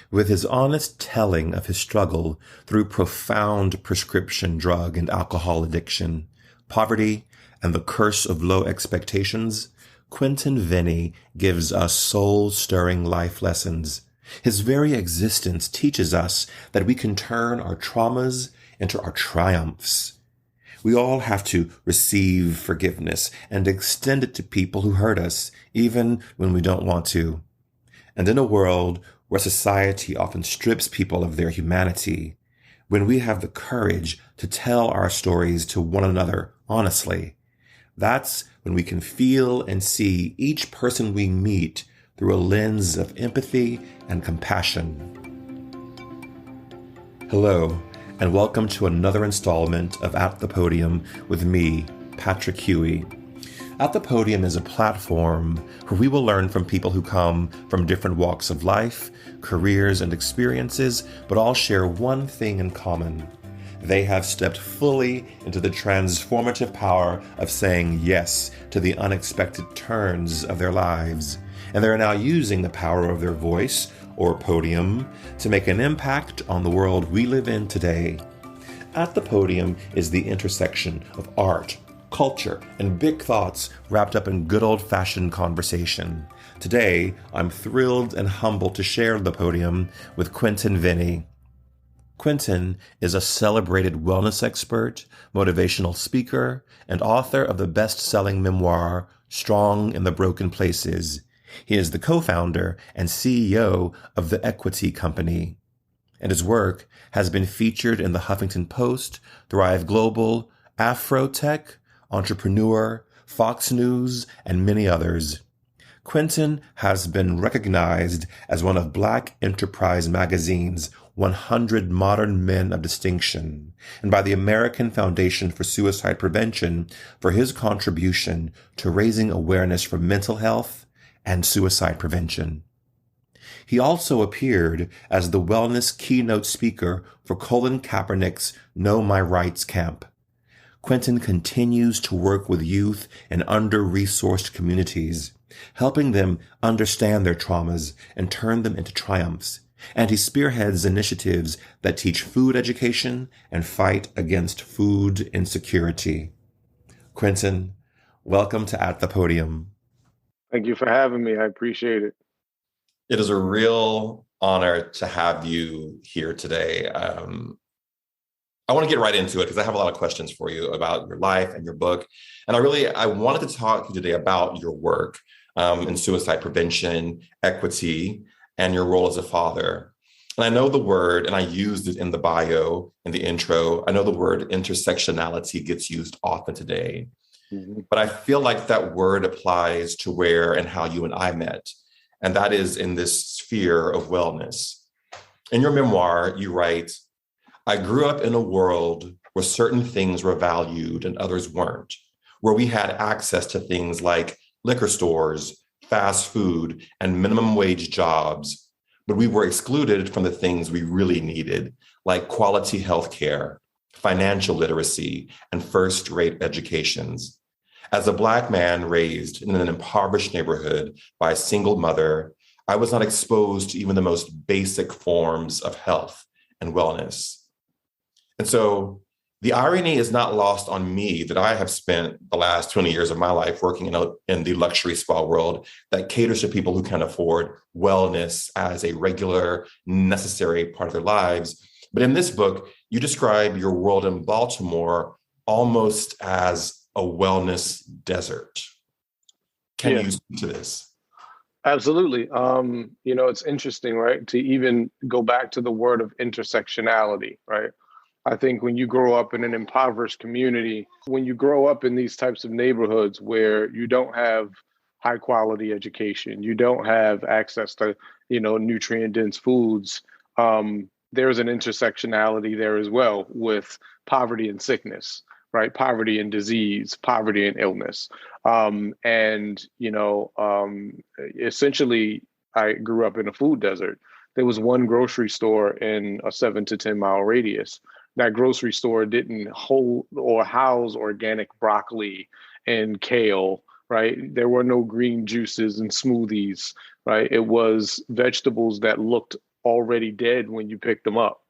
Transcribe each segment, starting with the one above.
With his honest telling of his struggle through profound prescription drug and alcohol addiction, poverty, and the curse of low expectations, Quentin Vennie gives us soul-stirring life lessons. His very existence teaches us that we can turn our traumas into our triumphs. We all have to receive forgiveness and extend it to people who hurt us, even when we don't want to. And in a world where society often strips people of their humanity, when we have the courage to tell our stories to one another honestly, that's when we can feel and see each person we meet through a lens of empathy and compassion. Hello, and welcome to another installment of At the Podium with me, Patrick Huey. At the Podium is a platform where we will learn from people who come from different walks of life, careers, and experiences, but all share one thing in common. They have stepped fully into the transformative power of saying yes to the unexpected turns of their lives, and they are now using the power of their voice, or podium, to make an impact on the world we live in today. At the Podium is the intersection of art, culture, and big thoughts wrapped up in good old-fashioned conversation. Today, I'm thrilled and humbled to share the podium with Quentin Vennie. Quentin is a celebrated wellness expert, motivational speaker, and author of the best-selling memoir, Strong in the Broken Places. He is the co-founder and CEO of the Equity Company, and his work has been featured in the Huffington Post, Thrive Global, Afrotech, Entrepreneur, Fox News, and many others. Quentin has been recognized as one of Black Enterprise Magazine's 100 Modern Men of Distinction, and by the American Foundation for Suicide Prevention for his contribution to raising awareness for mental health and suicide prevention. He also appeared as the wellness keynote speaker for Colin Kaepernick's Know My Rights camp. Quentin continues to work with youth in under-resourced communities, helping them understand their traumas and turn them into triumphs. And he spearheads initiatives that teach food education and fight against food insecurity. Quentin, welcome to At the Podium. Thank you for having me. I appreciate it. It is a real honor to have you here today. I want to get right into it because I have a lot of questions for you about your life and your book. And I wanted to talk to you today about your work in suicide prevention, equity, and your role as a father. And I know the word, and I used it in the bio, in the intro, I know the word intersectionality gets used often today. Mm-hmm. But I feel like that word applies to where and how you and I met. And that is in this sphere of wellness. In your memoir, you write, I grew up in a world where certain things were valued and others weren't, where we had access to things like liquor stores, fast food, and minimum wage jobs, but we were excluded from the things we really needed, like quality healthcare, financial literacy, and first-rate educations. As a Black man raised in an impoverished neighborhood by a single mother, I was not exposed to even the most basic forms of health and wellness. And so the irony is not lost on me that I have spent the last 20 years of my life working in the luxury spa world that caters to people who can afford wellness as a regular, necessary part of their lives. But in this book, you describe your world in Baltimore almost as a wellness desert. Can you speak to this? Absolutely. It's interesting, right? To even go back to the word of intersectionality, right? I think when you grow up in an impoverished community, when you grow up in these types of neighborhoods where you don't have high quality education, you don't have access to, nutrient dense foods, there's an intersectionality there as well with poverty and sickness, right? Poverty and disease, poverty and illness. Essentially, I grew up in a food desert. There was one grocery store in a 7 to 10 mile radius. That grocery store didn't hold or house organic broccoli and kale, right? There were no green juices and smoothies, right? It was vegetables that looked already dead when you picked them up,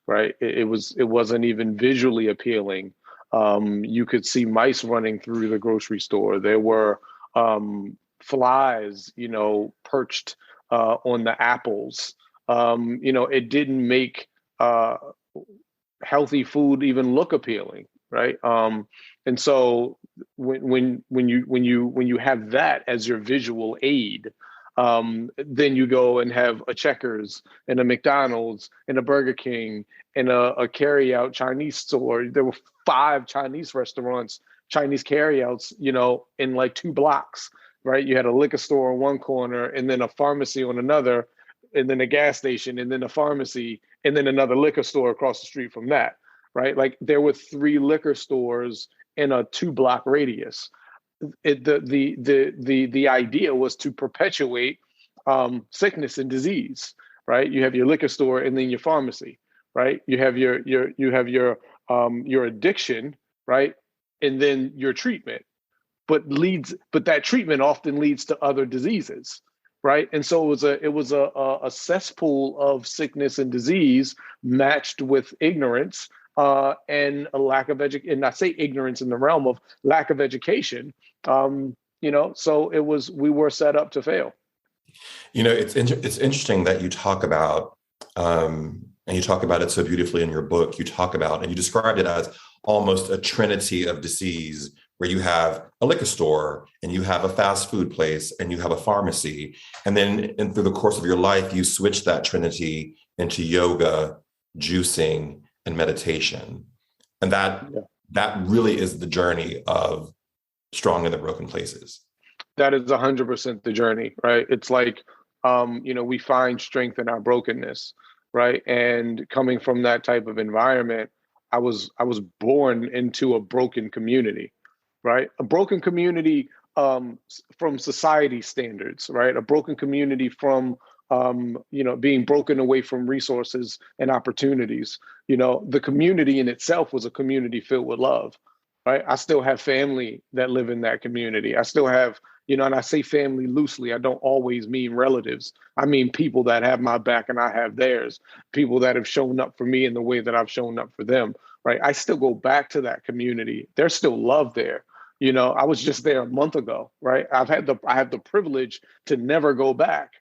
right? It wasn't even visually appealing. You could see mice running through the grocery store. There were flies, perched on the apples. It didn't make healthy food even look appealing, right? And so when you have that as your visual aid, then you go and have a Checkers and a McDonald's and a Burger King and a carry-out Chinese store. There were 5 Chinese restaurants, Chinese carry-outs, in like 2 blocks, right? You had a liquor store on one corner and then a pharmacy on another, and then a gas station, and then a pharmacy, and then another liquor store across the street from that, right? Like there were 3 liquor stores in a 2-block radius. The idea was to perpetuate sickness and disease, right? You have your liquor store and then your pharmacy, right? You have your addiction, right, and then your treatment, but that treatment often leads to other diseases, right? And so it was a cesspool of sickness and disease matched with ignorance and a lack of education. And I say ignorance in the realm of lack of education. So we were set up to fail. It's interesting that you talk about, and you talk about it so beautifully in your book. You talk about, and you described it as almost a trinity of disease, where you have a liquor store and you have a fast food place and you have a pharmacy. And then through the course of your life, you switch that trinity into yoga, juicing, and meditation. And that really is the journey of Strong in the Broken Places. That is 100% the journey, right? It's like, we find strength in our brokenness, right? And coming from that type of environment, I was born into a broken community, right? A broken community from society standards, right? A broken community from, being broken away from resources and opportunities. The community in itself was a community filled with love, right? I still have family that live in that community. I still have, and I say family loosely. I don't always mean relatives. I mean people that have my back and I have theirs, people that have shown up for me in the way that I've shown up for them, right? I still go back to that community. There's still love there. I was just there a month ago, right? I have the privilege to never go back,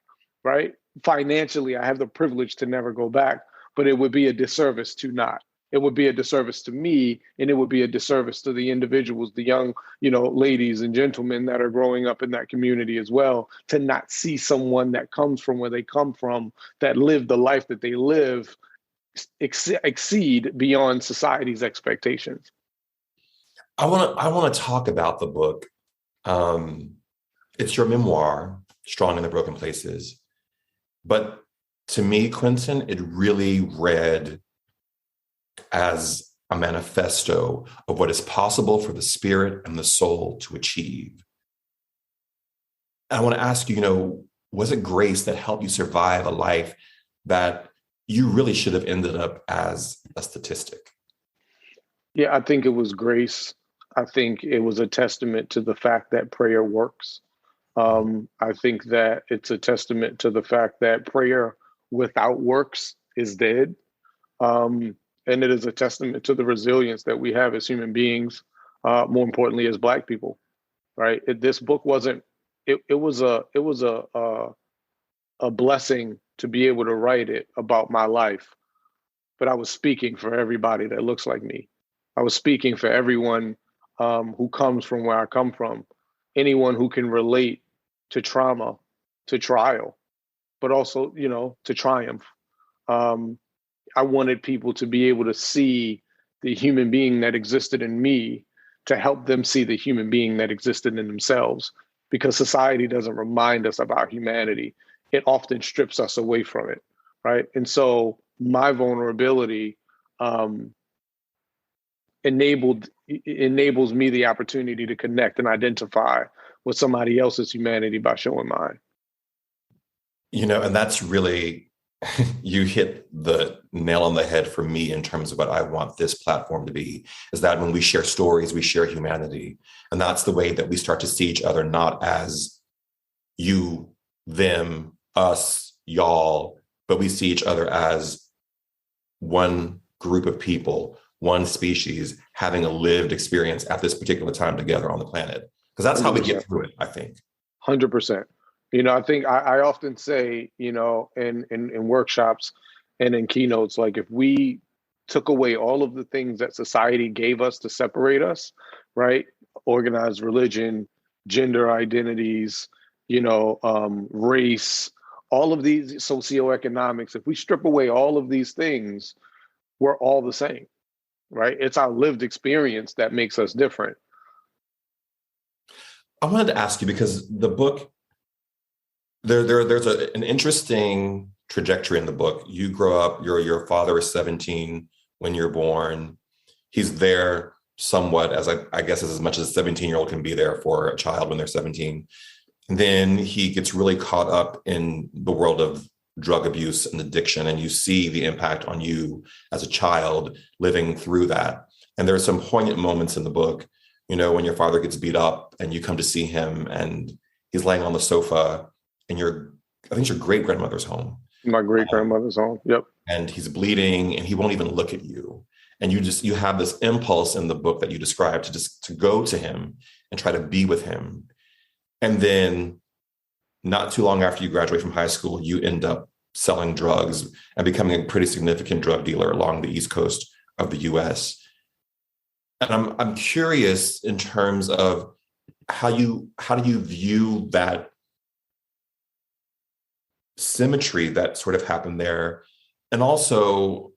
right? Financially, I have the privilege to never go back, but it would be a disservice to not. It would be a disservice to me, and it would be a disservice to the individuals, the young, ladies and gentlemen that are growing up in that community as well, to not see someone that comes from where they come from, that live the life that they live, exceed beyond society's expectations. I want to talk about the book. It's your memoir, Strong in the Broken Places. But to me, Quentin, it really read as a manifesto of what is possible for the spirit and the soul to achieve. I want to ask you, was it grace that helped you survive a life that you really should have ended up as a statistic? Yeah, I think it was grace. I think it was a testament to the fact that prayer works. I think that it's a testament to the fact that prayer without works is dead. And it is a testament to the resilience that we have as human beings, more importantly, as Black people, right? This book wasn't, it was a blessing to be able to write it about my life, but I was speaking for everybody that looks like me. I was speaking for everyone who comes from where I come from, anyone who can relate to trauma, to trial, but also, to triumph. I wanted people to be able to see the human being that existed in me, to help them see the human being that existed in themselves, because society doesn't remind us of our humanity. It often strips us away from it, right? And so my vulnerability enables me the opportunity to connect and identify with somebody else's humanity by showing mine. And that's really, you hit the nail on the head for me in terms of what I want this platform to be, is that when we share stories, we share humanity. And that's the way that we start to see each other, not as you, them, us, y'all, but we see each other as one group of people, one species having a lived experience at this particular time together on the planet. Because that's how we get through it, I think. 100%. You know, I think I often say, you know, in workshops and in keynotes, like if we took away all of the things that society gave us to separate us, right? Organized religion, gender identities, you know, race, all of these socioeconomics, if we strip away all of these things, we're all the same, right? It's our lived experience that makes us different. I wanted to ask you, because the book, there's an interesting trajectory in the book. You grow up, your father is 17 when you're born. He's there somewhat, as I guess as much as a 17-year-old can be there for a child when they're 17. And then he gets really caught up in the world of drug abuse and addiction, and you see the impact on you as a child living through that. And there are some poignant moments in the book, you know, when your father gets beat up and you come to see him and he's laying on the sofa and I think it's your great grandmother's home. My great grandmother's home. Yep. And he's bleeding and he won't even look at you. And you have this impulse in the book that you describe to go to him and try to be with him. And then not too long after you graduate from high school, you end up selling drugs and becoming a pretty significant drug dealer along the East Coast of the US. And I'm curious in terms of how do you view that symmetry that sort of happened there? And also,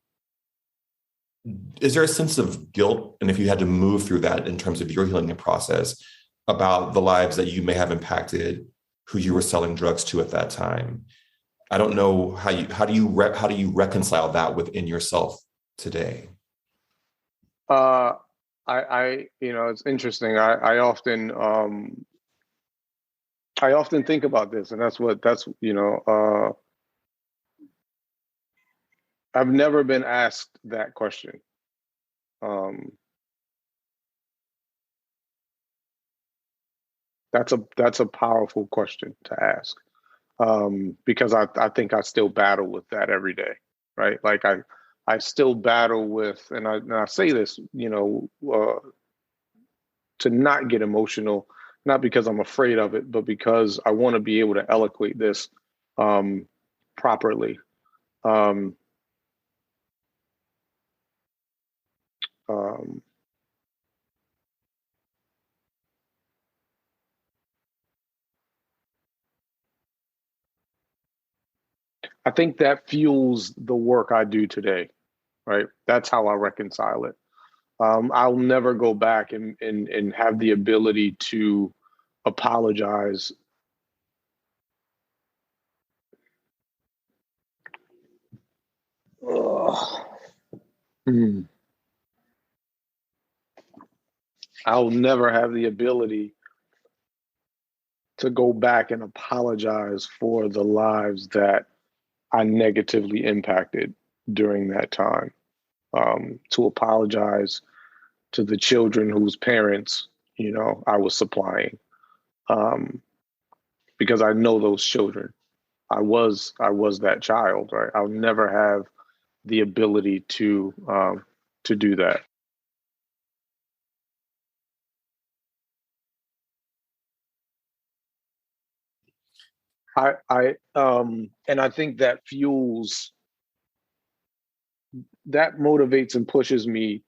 is there a sense of guilt? And if you had to move through that in terms of your healing process, about the lives that you may have impacted who you were selling drugs to at that time? I don't know how do you reconcile that within yourself today? I you know, it's interesting. I often think about this, and that's you know, I've never been asked that question. That's a powerful question to ask, because I think I still battle with that every day, right? Like I still battle with, and I say this, you know, to not get emotional, not because I'm afraid of it, but because I want to be able to eloquate this properly. I think that fuels the work I do today, right? That's how I reconcile it. I'll never go back and have the ability to apologize. I'll never have the ability to go back and apologize for the lives that I negatively impacted during that time. To apologize to the children whose parents, you know, I was supplying, because I know those children. I was that child, right? I'll never have the ability to do that. And I think that motivates and pushes me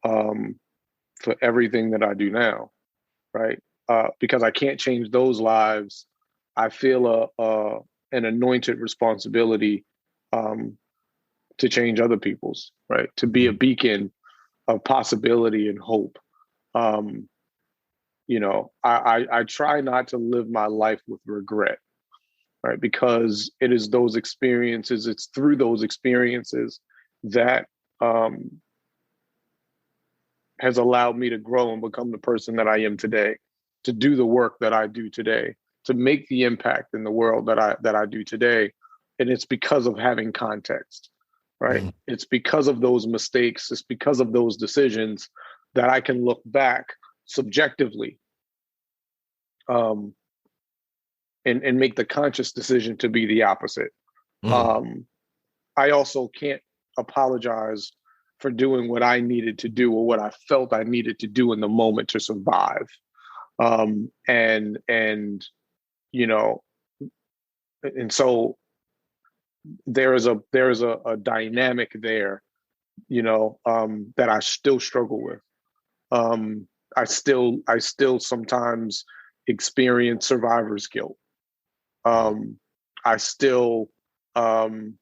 for everything that I do now, right? Because I can't change those lives. I feel an anointed responsibility to change other people's, right? To be a beacon of possibility and hope. You know, I try not to live my life with regret, right? Because it is those experiences, it's through those experiences that has allowed me to grow and become the person that I am today, to do the work that I do today, to make the impact in the world that I do today. And it's because of having context, right? Mm. It's because of those mistakes, it's because of those decisions that I can look back subjectively and make the conscious decision to be the opposite. Mm. I also can't apologize for doing what I needed to do or what I felt I needed to do in the moment to survive. And you know, and so there is a dynamic there, that I still struggle with. I still sometimes experience survivor's guilt. I still um,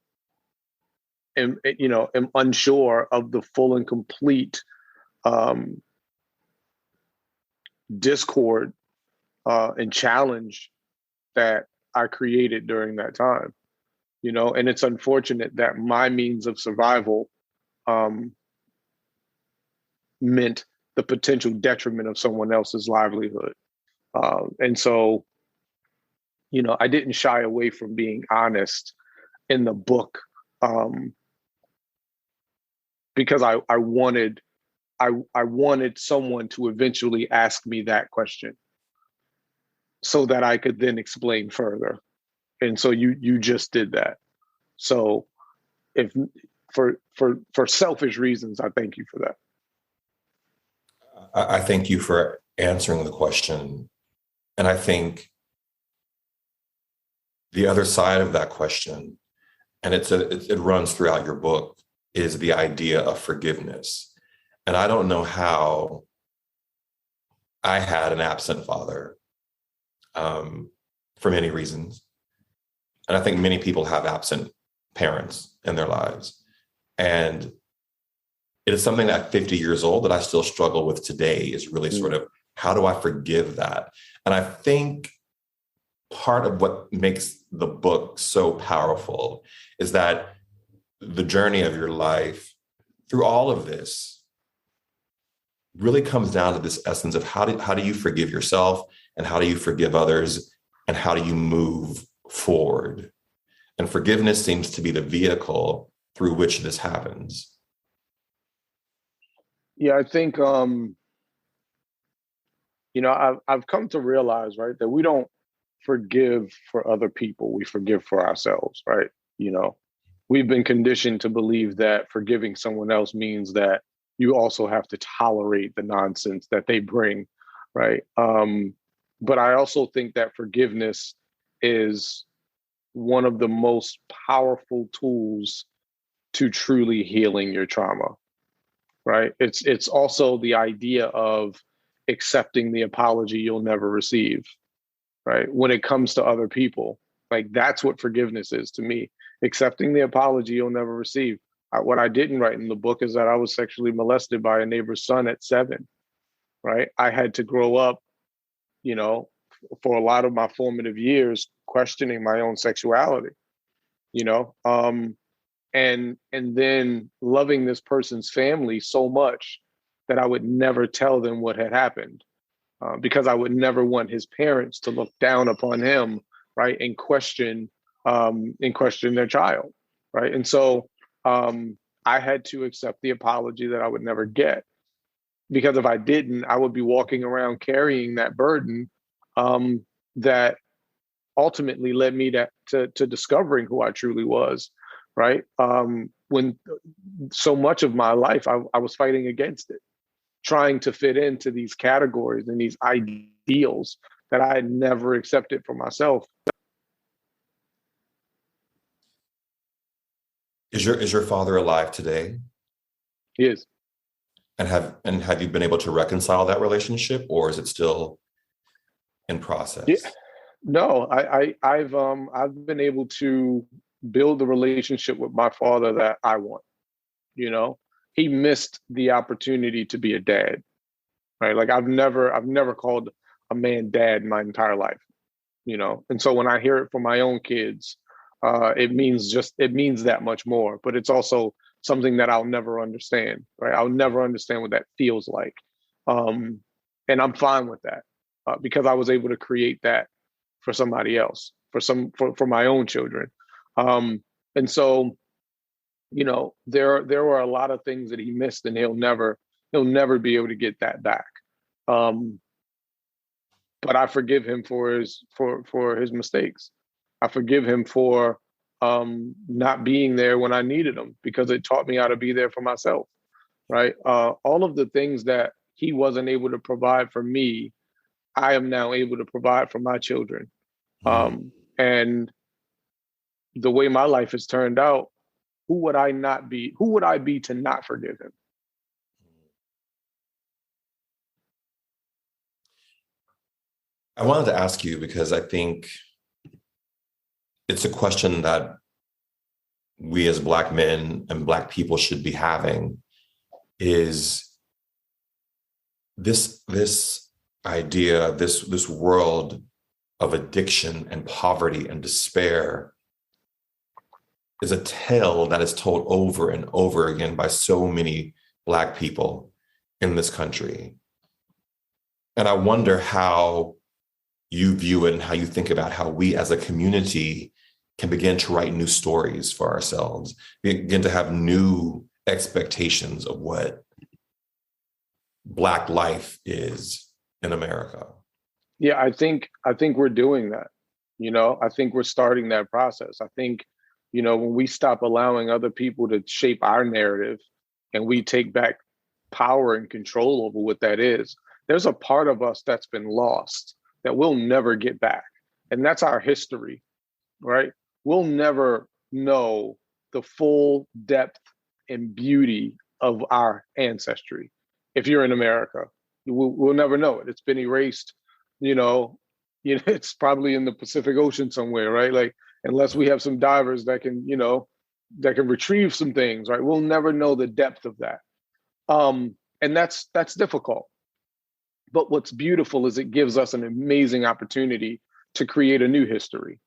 am unsure of the full and complete um, discord and challenge that I created during that time. And it's unfortunate that my means of survival um, meant the potential detriment of someone else's livelihood. And so, I didn't shy away from being honest in the book, because I wanted someone to eventually ask me that question so that I could then explain further. And so you just did that. So if for selfish reasons, I thank you for that. I thank you for answering the question. And I think the other side of that question, and it runs throughout your book, is the idea of forgiveness. And I don't know how I had an absent father, for many reasons. And I think many people have absent parents in their lives. And it is something that at 50 years old that I still struggle with today, is really sort of, how do I forgive that? And I think part of what makes the book so powerful is that the journey of your life through all of this really comes down to this essence of how do you forgive yourself, and how do you forgive others, and how do you move forward? And forgiveness seems to be the vehicle through which this happens. Yeah, I think I've come to realize, right, that we don't forgive for other people, we forgive for ourselves, right? We've been conditioned to believe that forgiving someone else means that you also have to tolerate the nonsense that they bring, right? But I also think that forgiveness is one of the most powerful tools to truly healing your trauma, right? It's also the idea of accepting the apology you'll never receive, right? When it comes to other people, like, that's what forgiveness is to me. Accepting the apology you'll never receive. What I didn't write in the book is that I was sexually molested by a neighbor's son at 7, right? I had to grow up, for a lot of my formative years, questioning my own sexuality, you know, and then loving this person's family so much that I would never tell them what had happened, because I would never want his parents to look down upon him, right, and question their child, right, and so I had to accept the apology that I would never get, because if I didn't, I would be walking around carrying that burden, that ultimately led me to discovering who I truly was, right? When so much of my life I was fighting against it, trying to fit into these categories and these ideals that I had never accepted for myself. Is your father alive today? He is. And have you been able to reconcile that relationship, or is it still in process? Yeah. No, I've been able to build the relationship with my father that I want. He missed the opportunity to be a dad, right? Like, I've never called a man dad in my entire life, And so when I hear it from my own kids, it means that much more. But it's also something that I'll never understand, right? I'll never understand what that feels like, and I'm fine with that, because I was able to create that for somebody else, for my own children, and so there were a lot of things that he missed, and he'll never be able to get that back. But I forgive him for his mistakes. I forgive him for not being there when I needed him, because it taught me how to be there for myself, right? All of the things that he wasn't able to provide for me, I am now able to provide for my children. Mm. And the way my life has turned out, who would I not be? Who would I be to not forgive him? I wanted to ask you because I think it's a question that we as Black men and Black people should be having, is this idea, this world of addiction and poverty and despair is a tale that is told over and over again by so many Black people in this country. And I wonder how you view it and how you think about how we as a community can begin to write new stories for ourselves, begin to have new expectations of what Black life is in America. Yeah, I think we're doing that. I think we're starting that process. I think, when we stop allowing other people to shape our narrative and we take back power and control over what that is, there's a part of us that's been lost that we'll never get back. And that's our history, right? We'll never know the full depth and beauty of our ancestry. If you're in America, we'll never know it. It's been erased, it's probably in the Pacific Ocean somewhere, right? Like, unless we have some divers that can, that can retrieve some things, right? We'll never know the depth of that. And that's difficult. But what's beautiful is it gives us an amazing opportunity to create a new history,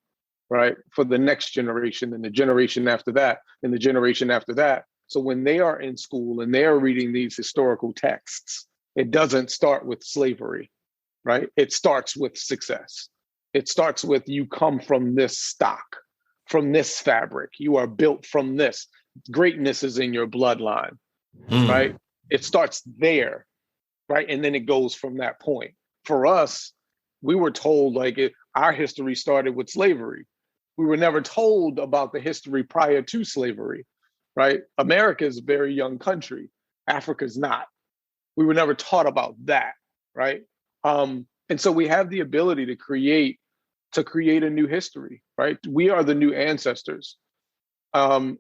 right? For the next generation and the generation after that and the generation after that. So when they are in school and they are reading these historical texts, it doesn't start with slavery, right? It starts with success. It starts with, you come from this stock, from this fabric. You are built from this. Greatness is in your bloodline, right? It starts there, right? And then it goes from that point. For us, we were told our history started with slavery. We were never told about the history prior to slavery, right? America is a very young country. Africa's not. We were never taught about that, right? And so we have the ability to create a new history, right? We are the new ancestors, and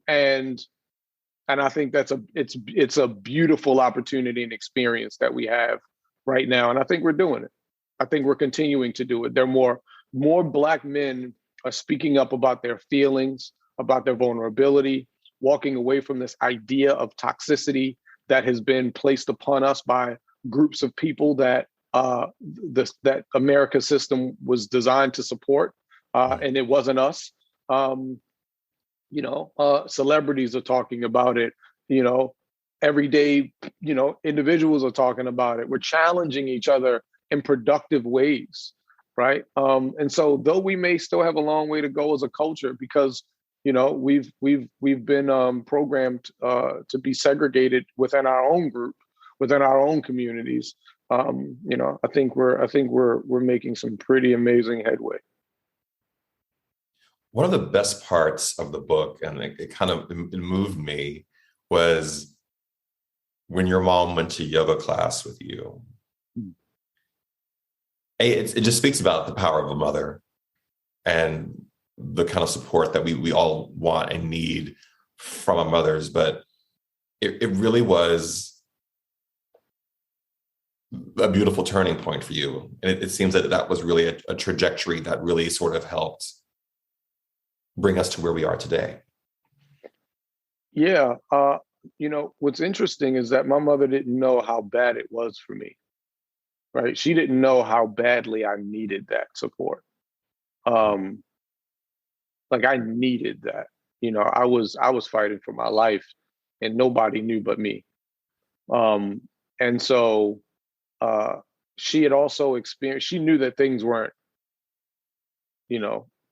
I think it's a beautiful opportunity and experience that we have right now, and I think we're doing it. I think we're continuing to do it. There are more Black men are speaking up about their feelings, about their vulnerability, walking away from this idea of toxicity that has been placed upon us by groups of people that that America's system was designed to support, and it wasn't us. Celebrities are talking about it. Everyday, individuals are talking about it. We're challenging each other in productive ways, right? And so, though we may still have a long way to go as a culture, because we've been programmed to be segregated within our own group, within our own communities. I think we're making some pretty amazing headway. One of the best parts of the book, and it moved me, was when your mom went to yoga class with you. It just speaks about the power of a mother and the kind of support that we all want and need from our mothers. But it really was a beautiful turning point for you. And it seems that was really a trajectory that really sort of helped bring us to where we are today. Yeah. What's interesting is that my mother didn't know how bad it was for me, right? She didn't know how badly I needed that support. I needed that. I was fighting for my life and nobody knew but me. And so she had also experienced, she knew that things weren't,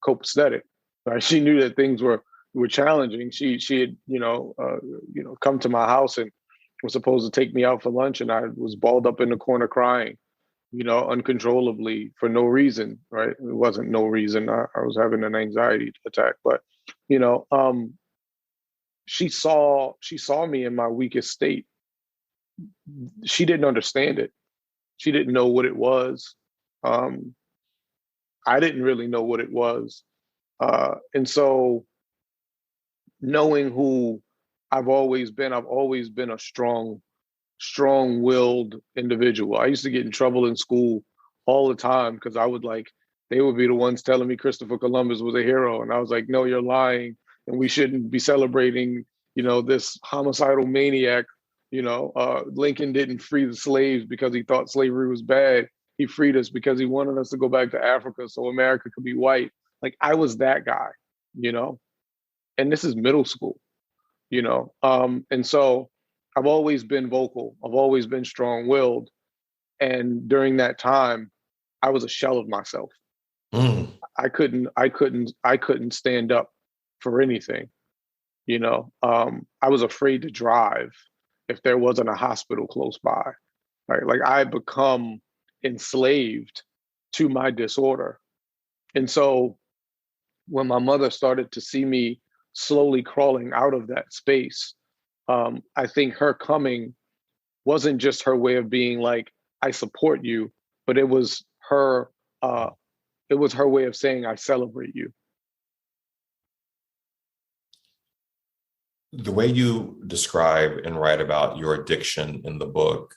copacetic. Right? She knew that things were challenging. She had come to my house and was supposed to take me out for lunch, and I was balled up in the corner crying, uncontrollably for no reason. Right? It wasn't no reason. I was having an anxiety attack, but You know, she saw me in my weakest state. She didn't understand it. She didn't know what it was. Um, I didn't really know what it was. And so knowing who I've always been a strong-willed individual. I used to get in trouble in school all the time because they would be the ones telling me Christopher Columbus was a hero. And I was like, no, you're lying. And we shouldn't be celebrating, this homicidal maniac. Lincoln didn't free the slaves because he thought slavery was bad. He freed us because he wanted us to go back to Africa so America could be white. Like I was that guy, you know, and this is middle school, and so I've always been vocal. I've always been strong-willed, and during that time, I was a shell of myself. Mm. I couldn't stand up for anything. I was afraid to drive if there wasn't a hospital close by. Right, like I had become enslaved to my disorder, and so when my mother started to see me slowly crawling out of that space, I think her coming wasn't just her way of being like, I support you, but uh, it was her way of saying, I celebrate you. The way you describe and write about your addiction in the book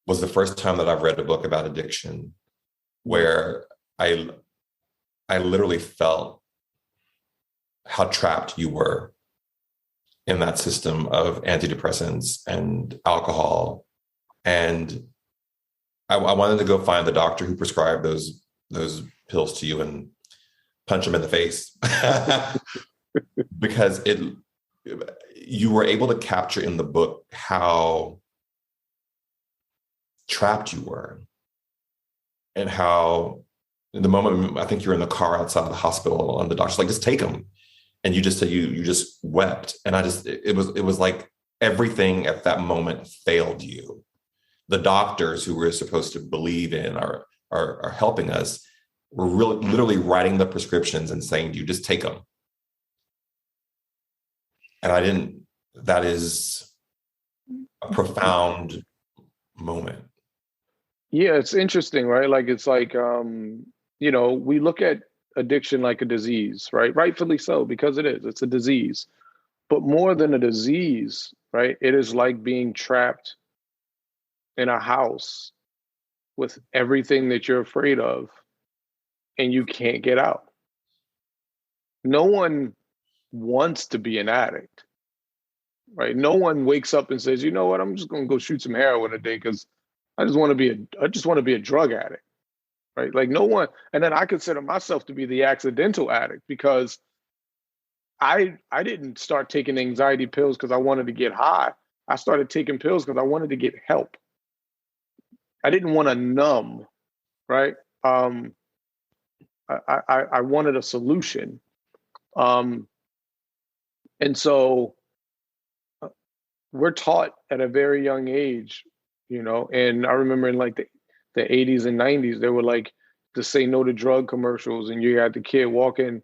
was the first time that I've read a book about addiction where I literally felt how trapped you were in that system of antidepressants and alcohol. And I wanted to go find the doctor who prescribed those pills to you and punch him in the face because you were able to capture in the book how trapped you were and how in the moment, I think you were in the car outside the hospital and the doctor's like, just take him. And you just said you just wept. And it was like everything at that moment failed you. The doctors who we're supposed to believe in are helping us were really literally writing the prescriptions and saying to you, just take them. And that is a profound moment. Yeah, it's interesting, right? Like it's like we look at addiction like a disease, right? Rightfully so, because it is. It's a disease. But more than a disease, right? It is like being trapped in a house with everything that you're afraid of and you can't get out. No one wants to be an addict, right? No one wakes up and says, you know what, I'm just gonna go shoot some heroin today because I just want to be a drug addict. Right? Like no one, and then I consider myself to be the accidental addict because I didn't start taking anxiety pills because I wanted to get high. I started taking pills because I wanted to get help. I didn't want to numb, right? I wanted a solution. And so we're taught at a very young age, and I remember in like the 80s and 90s, they were like to say no to drug commercials. And you had the kid walking,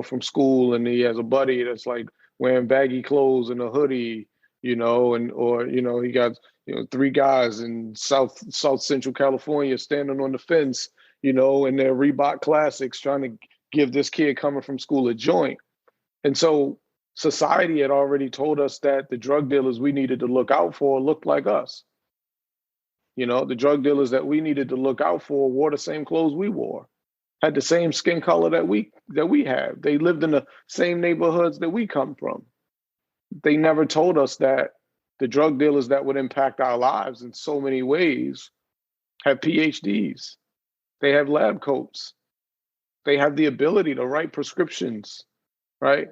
from school and he has a buddy that's like wearing baggy clothes and a hoodie, he got, three guys in South Central California standing on the fence, in their Reebok Classics trying to give this kid coming from school a joint. And so society had already told us that the drug dealers we needed to look out for looked like us. The drug dealers that we needed to look out for wore the same clothes we wore, had the same skin color that we have. They lived in the same neighborhoods that we come from. They never told us that the drug dealers that would impact our lives in so many ways have PhDs. They have lab coats. They have the ability to write prescriptions, right?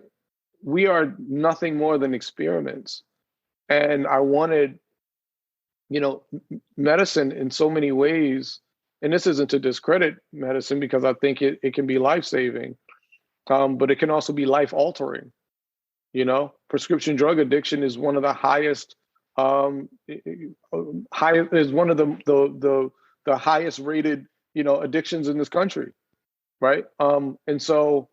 We are nothing more than experiments. And I wanted medicine in so many ways, and this isn't to discredit medicine because I think it can be life-saving, but it can also be life-altering. Prescription drug addiction is one of the highest, is one of the highest rated, addictions in this country, right? And so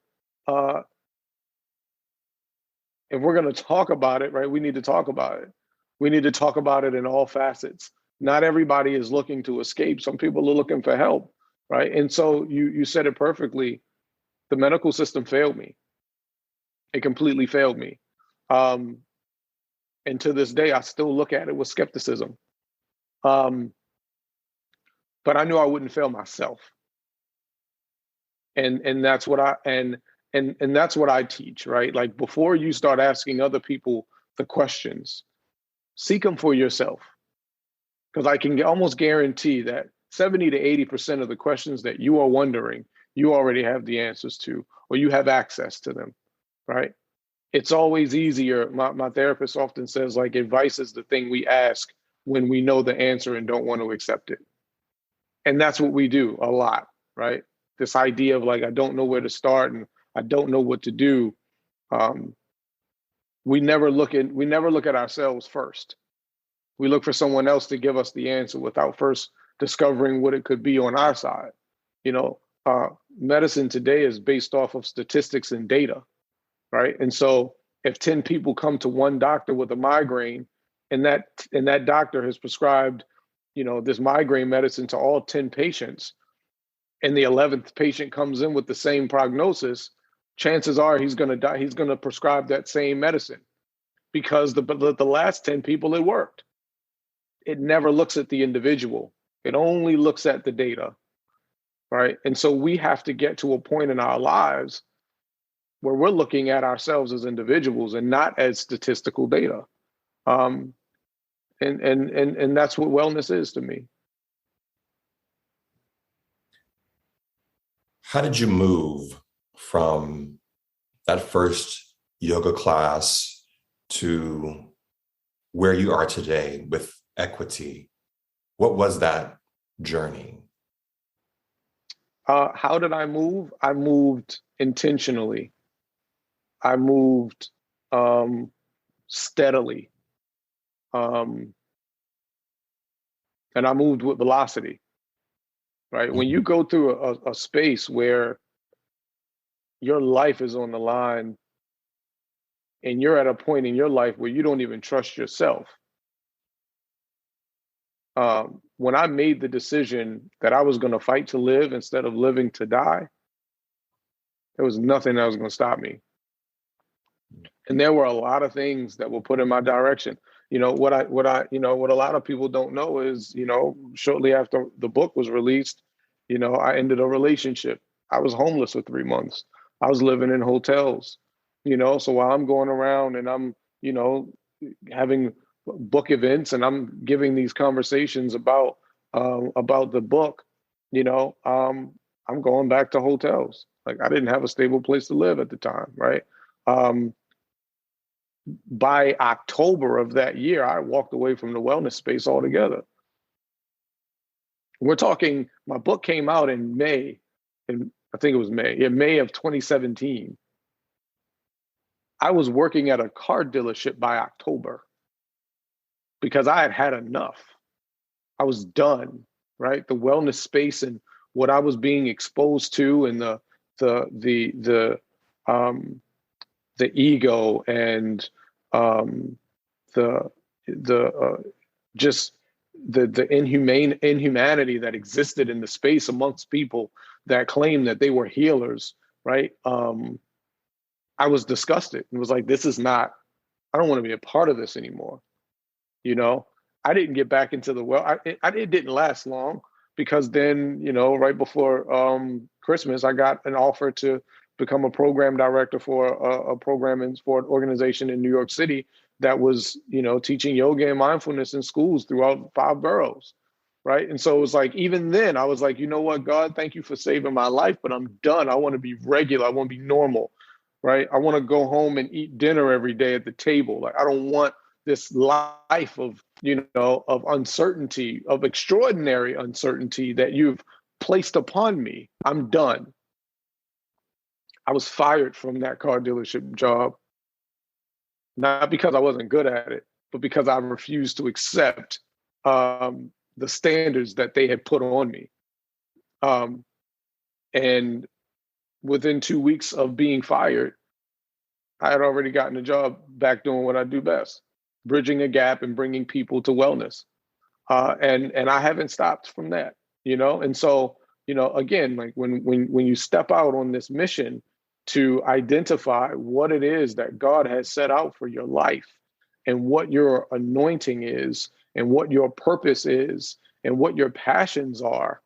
If we're going to talk about it, right, we need to talk about it. We need to talk about it in all facets. Not everybody is looking to escape. Some people are looking for help, right? And so you said it perfectly. The medical system failed me. It completely failed me. Um, and to this day, I still look at it with skepticism. Um, but I knew I wouldn't fail myself. And that's what and that's what I teach, right? Like before you start asking other people the questions, seek them for yourself. Because I can almost guarantee that 70 to 80% of the questions that you are wondering, you already have the answers to, or you have access to them, right? It's always easier. My therapist often says, like, advice is the thing we ask when we know the answer and don't want to accept it. And that's what we do a lot, right? This idea of like, I don't know where to start and I don't know what to do. Um, we never look at ourselves first. We look for someone else to give us the answer without first discovering what it could be on our side. You know, medicine today is based off of statistics and data, right? And so if 10 people come to one doctor with a migraine and that doctor has prescribed, you know, this migraine medicine to all 10 patients, and the 11th patient comes in with the same prognosis, chances are he's going to die. He's going to prescribe that same medicine because the last 10 people it worked. It never looks at the individual. It only looks at the data, right? And so we have to get to a point in our lives where we're looking at ourselves as individuals and not as statistical data. Um, and that's what wellness is to me. How did you move from that first yoga class to where you are today with equity? What was that journey? How did I move? I moved intentionally. I moved steadily. Um, and I moved with velocity, right? When you go through a space where your life is on the line and you're at a point in your life where you don't even trust yourself. When I made the decision that I was going to fight to live instead of living to die, there was nothing that was going to stop me. And there were a lot of things that were put in my direction. You know, what a lot of people don't know is, you know, shortly after the book was released, you know, I ended a relationship. I was homeless for 3 months. I was living in hotels, you know, so while I'm going around and I'm, you know, having book events and I'm giving these conversations about the book, you know, I'm going back to hotels. Like I didn't have a stable place to live at the time, right? Um, by October of that year, I walked away from the wellness space altogether. We're talking, my book came out in May, and I think it was May, in May of 2017. I was working at a car dealership by October because I had had enough. I was done, right? The wellness space and what I was being exposed to, and the ego and the just the inhumanity that existed in the space amongst people that claimed that they were healers, right? I was disgusted and was like, this is not, I don't want to be a part of this anymore. You know, I didn't get back into the it didn't last long because then, you know, right before Christmas, I got an offer to become a program director for a program for an organization in New York City that was, you know, teaching yoga and mindfulness in schools throughout 5 boroughs. Right. And so it was like, even then I was like, you know what, God, thank you for saving my life, but I'm done. I want to be regular. I want to be normal. Right. I want to go home and eat dinner every day at the table. Like, I don't want this life of, you know, of uncertainty, of extraordinary uncertainty that you've placed upon me. I'm done. I was fired from that car dealership job, not because I wasn't good at it, but because I refused to accept the standards that they had put on me. And within 2 weeks of being fired, I had already gotten a job back doing what I do best, bridging a gap and bringing people to wellness. And I haven't stopped from that, And so, again, like when you step out on this mission to identify what it is that God has set out for your life and what your anointing is and what your purpose is and what your passions are,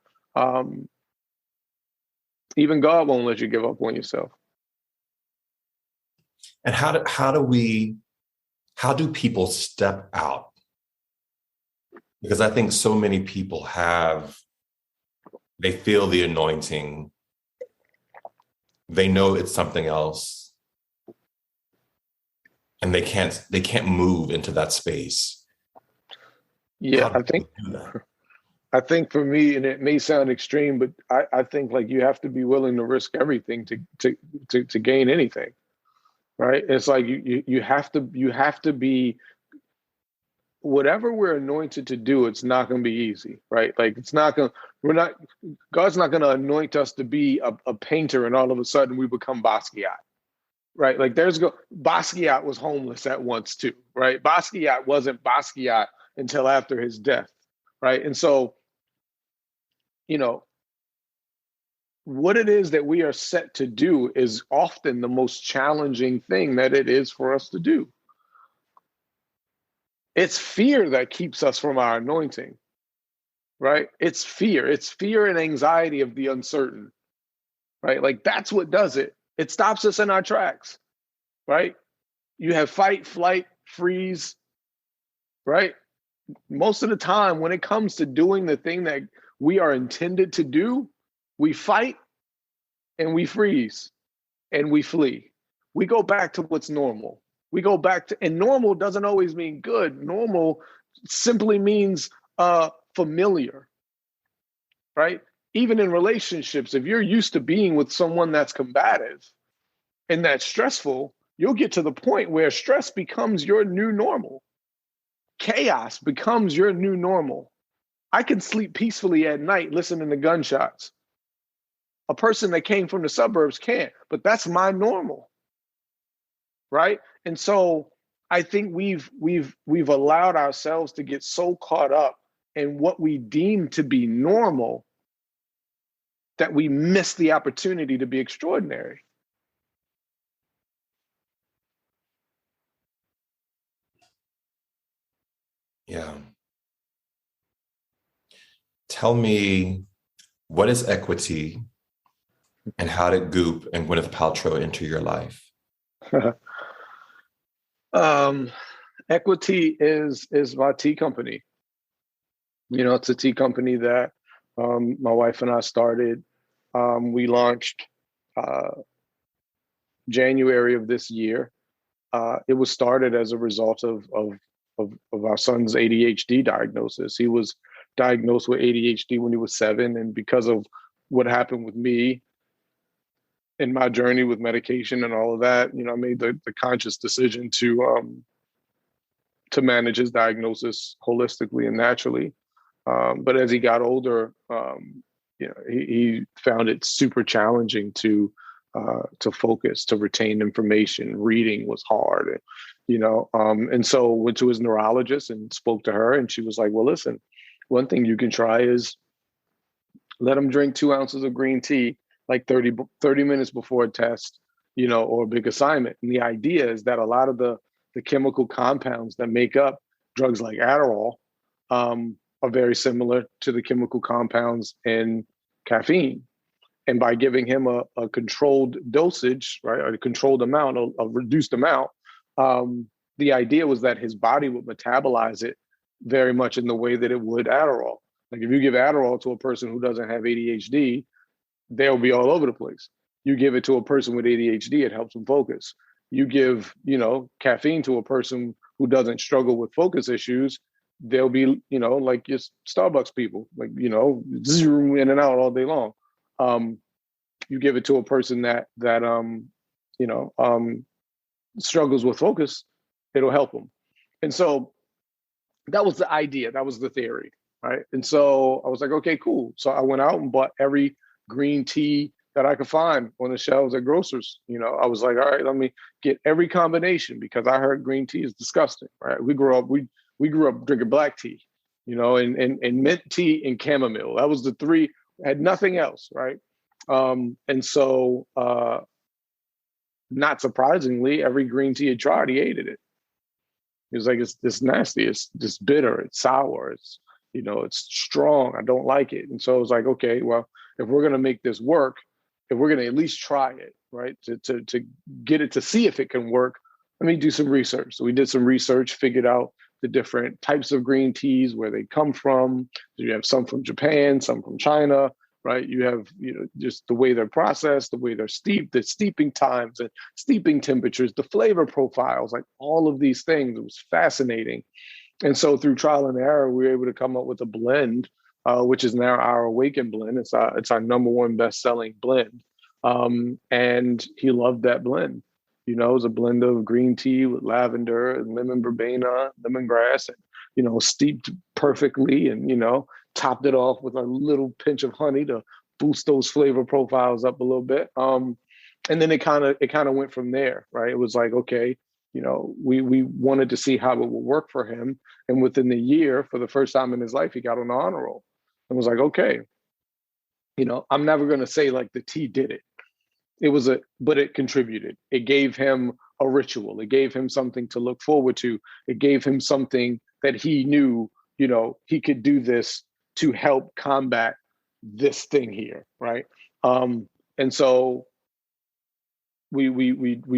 even God won't let you give up on yourself. And how do people step out? Because I think so many people they feel the anointing. They know it's something else. And they can't move into that space. Yeah, I think for me, and it may sound extreme, but I think like you have to be willing to risk everything to gain anything. Right? It's like you have to be, whatever we're anointed to do, it's not going to be easy, right? Like God's not going to anoint us to be a painter and all of a sudden we become Basquiat, right? Like Basquiat was homeless at once too, right? Basquiat wasn't Basquiat until after his death, right? And so, what it is that we are set to do is often the most challenging thing that it is for us to do. It's fear that keeps us from our anointing, right? It's fear. It's fear and anxiety of the uncertain, right? Like that's what does it. It stops us in our tracks, right? You have fight, flight, freeze, right? Most of the time when it comes to doing the thing that we are intended to do, we fight and we freeze and we flee. We go back to what's normal. We go back to, and normal doesn't always mean good. Normal simply means familiar, right? Even in relationships, if you're used to being with someone that's combative and that's stressful, you'll get to the point where stress becomes your new normal. Chaos becomes your new normal. I can sleep peacefully at night listening to gunshots. A person that came from the suburbs can't, but that's my normal. Right? And so I think we've allowed ourselves to get so caught up in what we deem to be normal that we miss the opportunity to be extraordinary. Yeah. Tell me, what is equity and how did Goop and Gwyneth Paltrow enter your life? Equity is my tea company. It's a tea company that my wife and I started. We launched January of this year. It was started as a result of our son's ADHD diagnosis. He was diagnosed with ADHD when he was 7, and because of what happened with me in my journey with medication and all of that, I made the conscious decision to manage his diagnosis holistically and naturally. But as he got older, he found it super challenging to focus, to retain information. Reading was hard, and so went to his neurologist and spoke to her, and she was like, well, listen, one thing you can try is let him drink 2 ounces of green tea like 30 minutes before a test, or a big assignment. And the idea is that a lot of the chemical compounds that make up drugs like Adderall are very similar to the chemical compounds in caffeine. And by giving him a controlled dosage, right, or a controlled amount, a reduced amount, the idea was that his body would metabolize it very much in the way that it would Adderall. Like if you give Adderall to a person who doesn't have ADHD, they'll be all over the place. You give it to a person with ADHD, it helps them focus. You give, caffeine to a person who doesn't struggle with focus issues, they'll be, like your Starbucks people, like, zoom in and out all day long. You give it to a person that struggles with focus, it'll help them. And so that was the idea. That was the theory, right? And so I was like, okay, cool. So I went out and bought every green tea that I could find on the shelves at grocers. You know, I was like, all right, let me get every combination because I heard green tea is disgusting, right? We grew up drinking black tea, you know, and mint tea and chamomile. That was the three, had nothing else, right? And so not surprisingly, every green tea he tried, he hated it. He was like, it's nasty, it's just bitter, it's sour, it's, you know, it's strong. I don't like it. And so I was like, okay, well, if we're gonna make this work, if we're gonna at least try it, right? To get it to see if it can work, let me do some research. So we did some research, figured out the different types of green teas, where they come from. You have some from Japan, some from China, right? You have, you know, just the way they're processed, the way they're steeped, the steeping times and steeping temperatures, the flavor profiles, like all of these things. It was fascinating. And so through trial and error, we were able to come up with a blend, which is now our Awaken blend. It's our number one best-selling blend. And he loved that blend. You know, it was a blend of green tea with lavender and lemon verbena, lemongrass, and, you know, steeped perfectly, and, you know, topped it off with a little pinch of honey to boost those flavor profiles up a little bit. And then it kind of went from there, right? It was like, okay, you know, we wanted to see how it would work for him. And within the year, for the first time in his life, he got on the honor roll and was like, okay, you know, I'm never going to say like the tea did it. But it contributed. It gave him a ritual. It gave him something to look forward to. It gave him something that he knew, you know, he could do this to help combat this thing here, right? And so we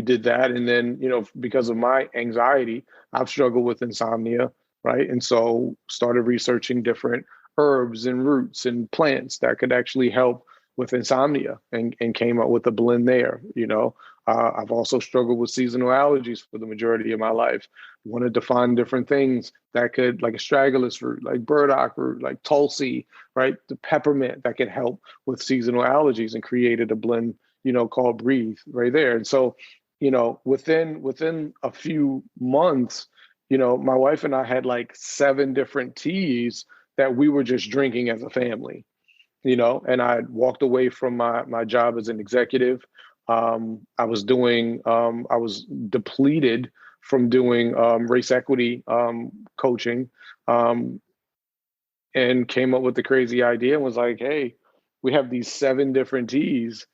did that, and then, you know, because of my anxiety, I've struggled with insomnia, right? And so started researching different herbs and roots and plants that could actually help with insomnia, and came up with a blend there. You know, I've also struggled with seasonal allergies for the majority of my life. Wanted to find different things that could, like astragalus root, like burdock root, like tulsi, right? The peppermint that could help with seasonal allergies, and created a blend, you know, called Breathe right there. And so, you know, within a few months, you know, my wife and I had like 7 different teas that we were just drinking as a family. You know, and I walked away from my job as an executive. I was depleted from doing race equity coaching, and came up with the crazy idea and was like, hey, we have these 7 different teas.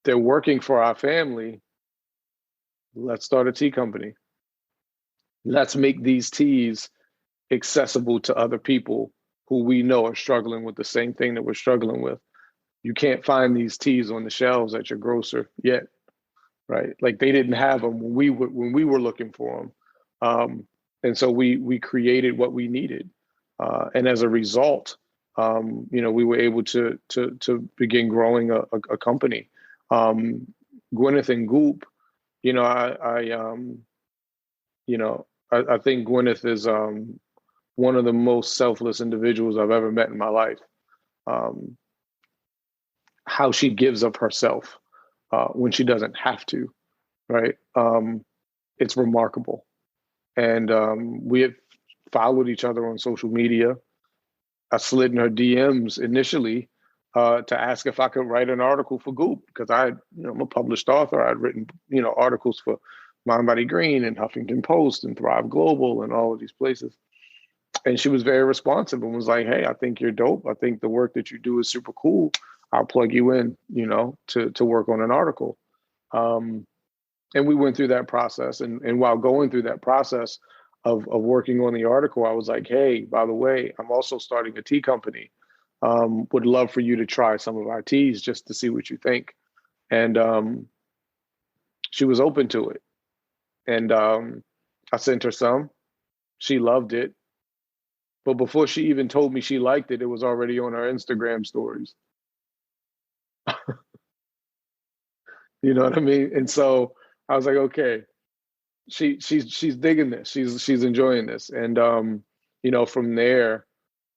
They're working for our family. Let's start a tea company. Let's make these teas accessible to other people who we know are struggling with the same thing that we're struggling with. You can't find these teas on the shelves at your grocer yet, right? Like they didn't have them when we were looking for them, and so we created what we needed, and as a result, you know, we were able to begin growing a company. Gwyneth and Goop, you know, I think Gwyneth is one of the most selfless individuals I've ever met in my life. How she gives of herself when she doesn't have to, right? It's remarkable. And we had followed each other on social media. I slid in her DMs initially to ask if I could write an article for Goop, because I'm a published author. I'd written, you know, articles for Mind Body Green and Huffington Post and Thrive Global and all of these places. And she was very responsive and was like, hey, I think you're dope. I think the work that you do is super cool. I'll plug you in, you know, to work on an article. And we went through that process. And while going through that process of working on the article, I was like, hey, by the way, I'm also starting a tea company. Would love for you to try some of our teas just to see what you think. And she was open to it. And I sent her some. She loved it. But before she even told me she liked it, it was already on her Instagram stories. You know what I mean? And so I was like, okay, she's digging this. She's enjoying this. And you know, from there,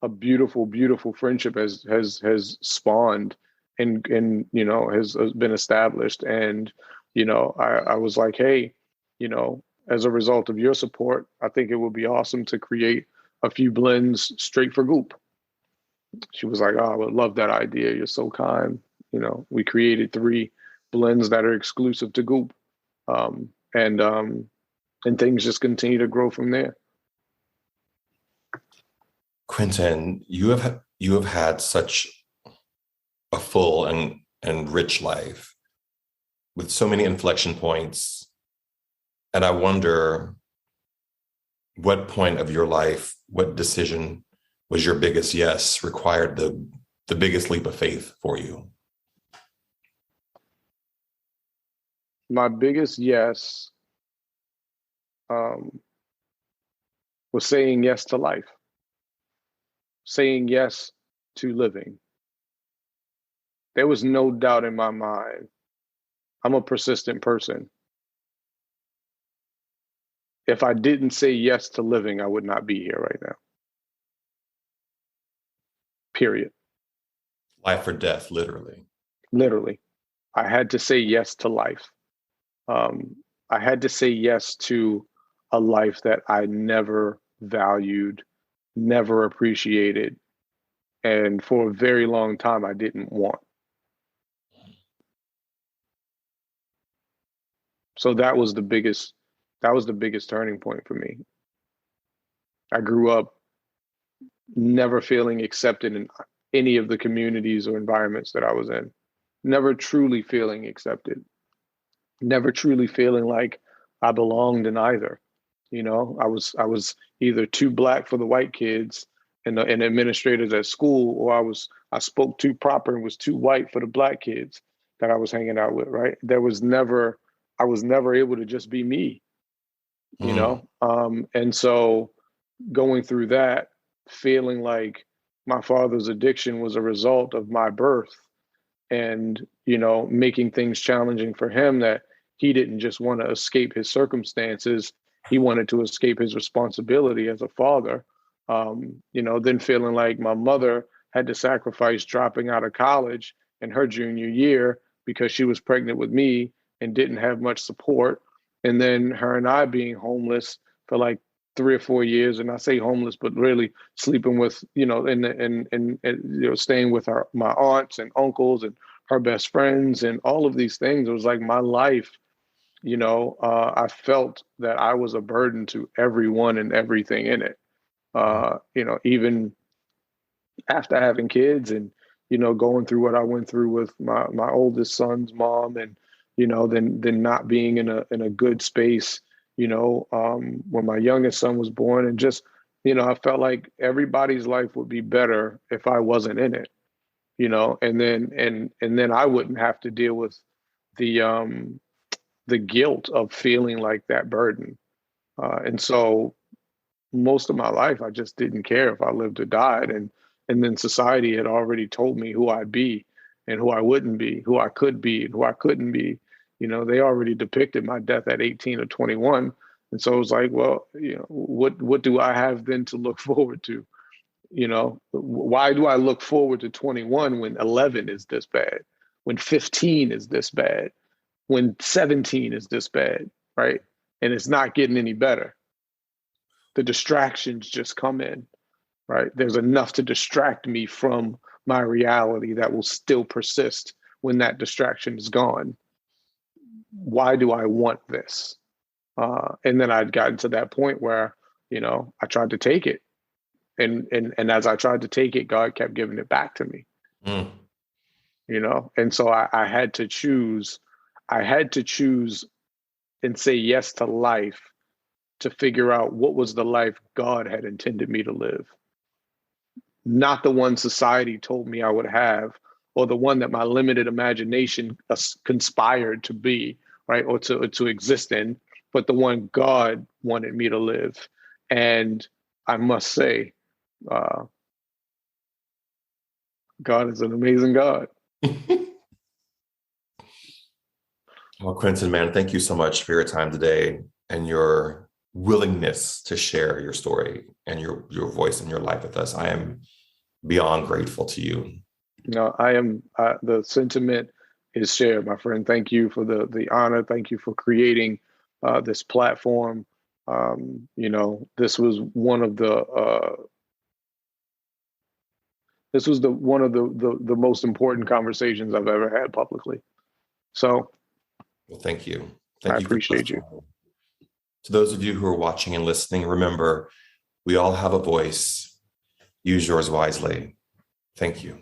a beautiful, beautiful friendship has spawned and you know, has been established. And, you know, I was like, hey, you know, as a result of your support, I think it would be awesome to create a few blends straight for Goop. She was like, oh, I would love that idea. You're so kind. we created 3 blends that are exclusive to Goop. And things just continue to grow from there. Quentin, you have had such a full and rich life with so many inflection points. And I wonder what point of your life, what decision was your biggest yes, required the biggest leap of faith for you? My biggest yes was saying yes to life, saying yes to living. There was no doubt in my mind. I'm a persistent person. If I didn't say yes to living, I would not be here right now. Period. Life or death, literally. Literally. I had to say yes to life. I had to say yes to a life that I never valued, never appreciated, and for a very long time I didn't want. So that was the biggest turning point for me. I grew up never feeling accepted in any of the communities or environments that I was in, never truly feeling accepted, never truly feeling like I belonged in either. I was either too black for the white kids and administrators at school, or I spoke too proper and was too white for the black kids that I was hanging out with. Right? I was never able to just be me. And so going through that, feeling like my father's addiction was a result of my birth, and making things challenging for him, that he didn't just want to escape his circumstances, he wanted to escape his responsibility as a father. Then feeling like my mother had to sacrifice dropping out of college in her junior year because she was pregnant with me and didn't have much support, and then her and I being homeless for like 3 or 4 years. And I say homeless, but really sleeping with, staying with my aunts and uncles and her best friends and all of these things. It was like my life, I felt that I was a burden to everyone and everything in it. Even after having kids and, going through what I went through with my oldest son's mom, and, then not being in a good space, when my youngest son was born, and just, I felt like everybody's life would be better if I wasn't in it, and then I wouldn't have to deal with the guilt of feeling like that burden. And so most of my life, I just didn't care if I lived or died. And then society had already told me who I'd be and who I wouldn't be, who I could be and who I couldn't be. They already depicted my death at 18 or 21. And so it was like, well, what do I have then to look forward to? Why do I look forward to 21 when 11 is this bad, when 15 is this bad, when 17 is this bad, right? And it's not getting any better. The distractions just come in, right? There's enough to distract me from my reality that will still persist when that distraction is gone. Why do I want this? And then I'd gotten to that point where, I tried to take it. And as I tried to take it, God kept giving it back to me. And so I had to choose. I had to choose and say yes to life to figure out what was the life God had intended me to live. Not the one society told me I would have, or the one that my limited imagination conspired to be, right, or to exist in, but the one God wanted me to live. And I must say, God is an amazing God. Well, Quentin, man, thank you so much for your time today and your willingness to share your story and your voice and your life with us. I am beyond grateful to you. No, I am. The sentiment is shared, my friend. Thank you for the honor. Thank you for creating this platform. This was one of the This was one of the most important conversations I've ever had publicly. So, well, thank you. I Thank you. appreciate you. To those of you who are watching and listening, remember, we all have a voice. Use yours wisely. Thank you.